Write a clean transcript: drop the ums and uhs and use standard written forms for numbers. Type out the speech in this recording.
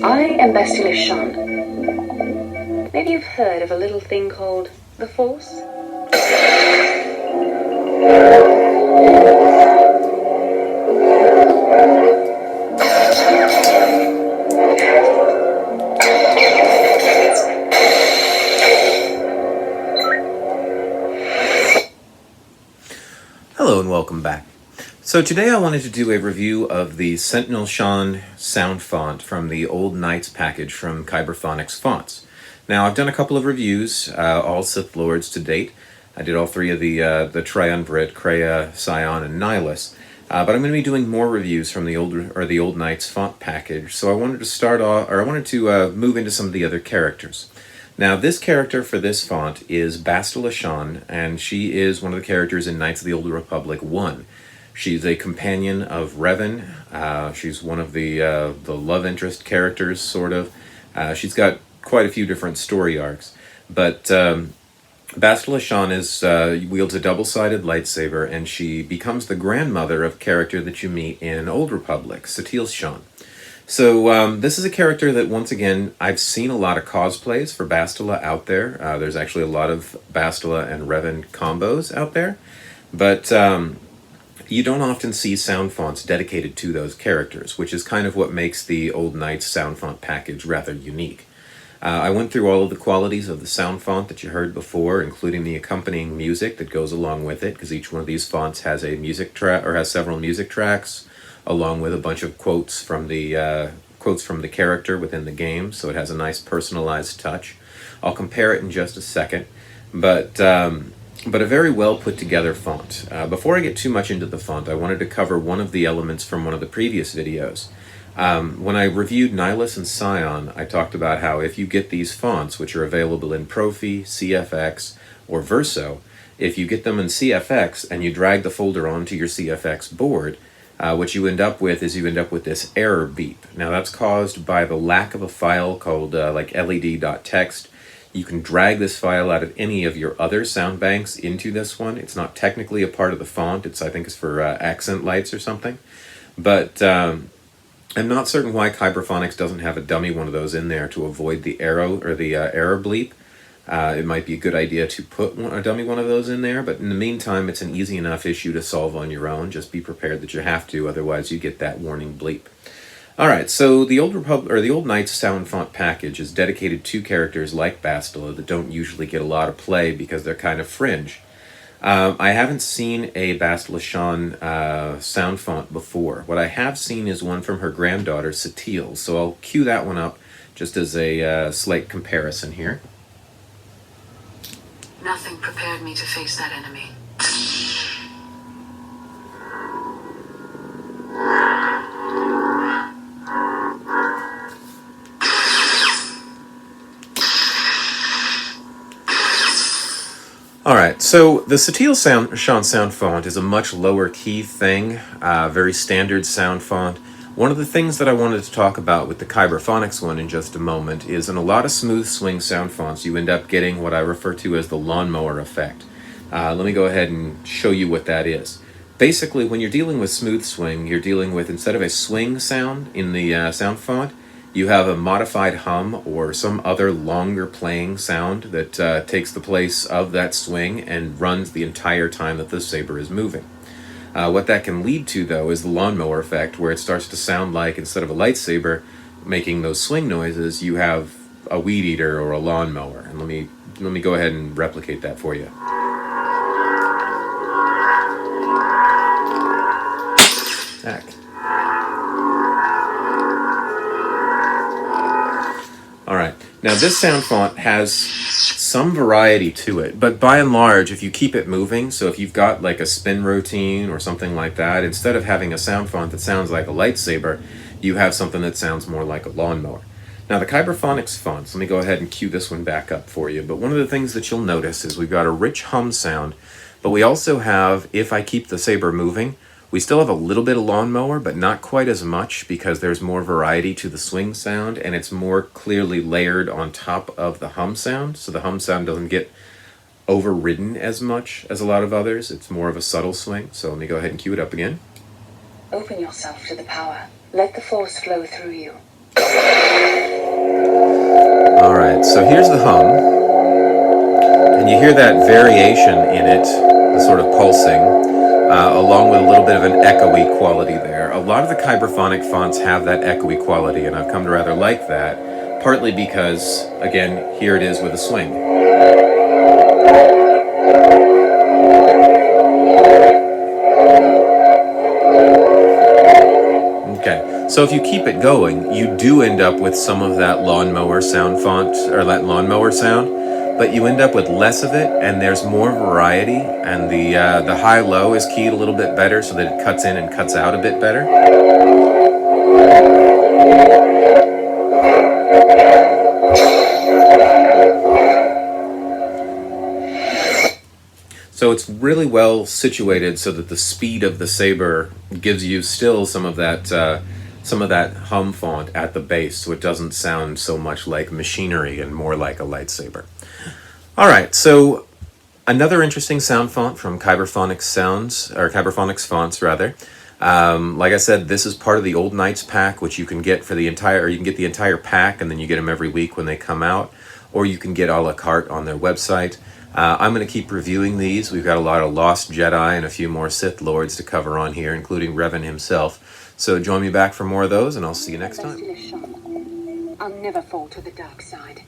I am Bastilla Sean. Maybe you've heard of a little thing called the Force? Hello and welcome back. So today I wanted to do a review of the Sentinel Shan sound font from the Old Knights package from Kyberphonics Fonts. Now I've done a couple of reviews, all Sith Lords to date. I did all three of the Triumvirate, Kreia, Scion, and Nihilus. But I'm going to be doing more reviews from the Old Knights font package. So I wanted to move into some of the other characters. Now, this character for this font is Bastilla Sean, and she is one of the characters in Knights of the Old Republic 1. She's a companion of Revan. She's one of the love interest characters, sort of. She's got quite a few different story arcs. But Bastilla Sean wields a double-sided lightsaber, and she becomes the grandmother of a character that you meet in Old Republic, Sentinel Shan. So this is a character that, once again, I've seen a lot of cosplays for Bastilla out there. There's actually a lot of Bastilla and Revan combos out there. But you don't often see sound fonts dedicated to those characters, which is kind of what makes the Old Knights sound font package rather unique. I went through all of the qualities of the sound font that you heard before, including the accompanying music that goes along with it, because each one of these fonts has a music track or has several music tracks, along with a bunch of quotes from the character within the game, so it has a nice personalized touch. I'll compare it in just a second, but a very well put together font. Before I get too much into the font, I wanted to cover one of the elements from one of the previous videos. When I reviewed Nihilus and Scion, I talked about how if you get these fonts, which are available in Profi, CFX, or Verso, if you get them in CFX and you drag the folder onto your CFX board, what you end up with this error beep. Now that's caused by the lack of a file called like led.txt. You can drag this file out of any of your other sound banks into this one. It's not technically a part of the font. I think it's for accent lights or something. But I'm not certain why Kyberphonics doesn't have a dummy one of those in there to avoid the arrow or the error bleep. It might be a good idea to put a dummy one of those in there, but in the meantime, it's an easy enough issue to solve on your own. Just be prepared that you have to, otherwise you get that warning bleep. All right, so the Old Knights sound font package is dedicated to characters like Bastilla that don't usually get a lot of play because they're kind of fringe. I haven't seen a Bastilla Sean sound font before. What I have seen is one from her granddaughter, Sentinel, so I'll cue that one up just as a slight comparison here. Nothing prepared me to face that enemy. Alright, so the Sentinel Shan sound font is a much lower key thing, very standard sound font. One of the things that I wanted to talk about with the Kyberphonics one in just a moment is in a lot of smooth swing sound fonts you end up getting what I refer to as the Lawnmower Effect. Let me go ahead and show you what that is. Basically, when you're dealing with smooth swing, you're dealing with, instead of a swing sound in the sound font, you have a modified hum or some other longer playing sound that takes the place of that swing and runs the entire time that the saber is moving. What that can lead to, though, is the Lawnmower Effect, where it starts to sound like, instead of a lightsaber making those swing noises, you have a weed eater or a lawnmower. And let me go ahead and replicate that for you. Heck. Alright, now this sound font has some variety to it, but by and large, if you keep it moving, so if you've got like a spin routine or something like that, instead of having a sound font that sounds like a lightsaber, you have something that sounds more like a lawnmower. Now the Kyberphonics fonts, let me go ahead and cue this one back up for you, but one of the things that you'll notice is we've got a rich hum sound, but we also have, if I keep the saber moving, we still have a little bit of lawnmower, but not quite as much because there's more variety to the swing sound and it's more clearly layered on top of the hum sound. So the hum sound doesn't get overridden as much as a lot of others. It's more of a subtle swing. So let me go ahead and cue it up again. Open yourself to the power. Let the force flow through you. Alright, so here's the hum. And you hear that variation in it, the sort of pulsing, along with a little bit of an echoey quality there. A lot of the Kyberphonic fonts have that echoey quality, and I've come to rather like that, partly because, again, here it is with a swing. Okay, so if you keep it going, you do end up with some of that lawnmower sound font, or that lawnmower sound, but you end up with less of it, and there's more variety, and the high-low is keyed a little bit better so that it cuts in and cuts out a bit better. So it's really well situated so that the speed of the saber gives you still some of that hum font at the base, so it doesn't sound so much like machinery and more like a lightsaber. All right, so another interesting sound font from Kyberphonics fonts rather. Like I said, this is part of the Old Knights pack, which you can get for the entire, or you can get the entire pack and then you get them every week when they come out, or you can get a la carte on their website. I'm going to keep reviewing these. We've got a lot of Lost Jedi and a few more Sith Lords to cover on here, including Revan himself. So join me back for more of those, and I'll see you next time. Bastilla Sean. I'll never fall to the dark side.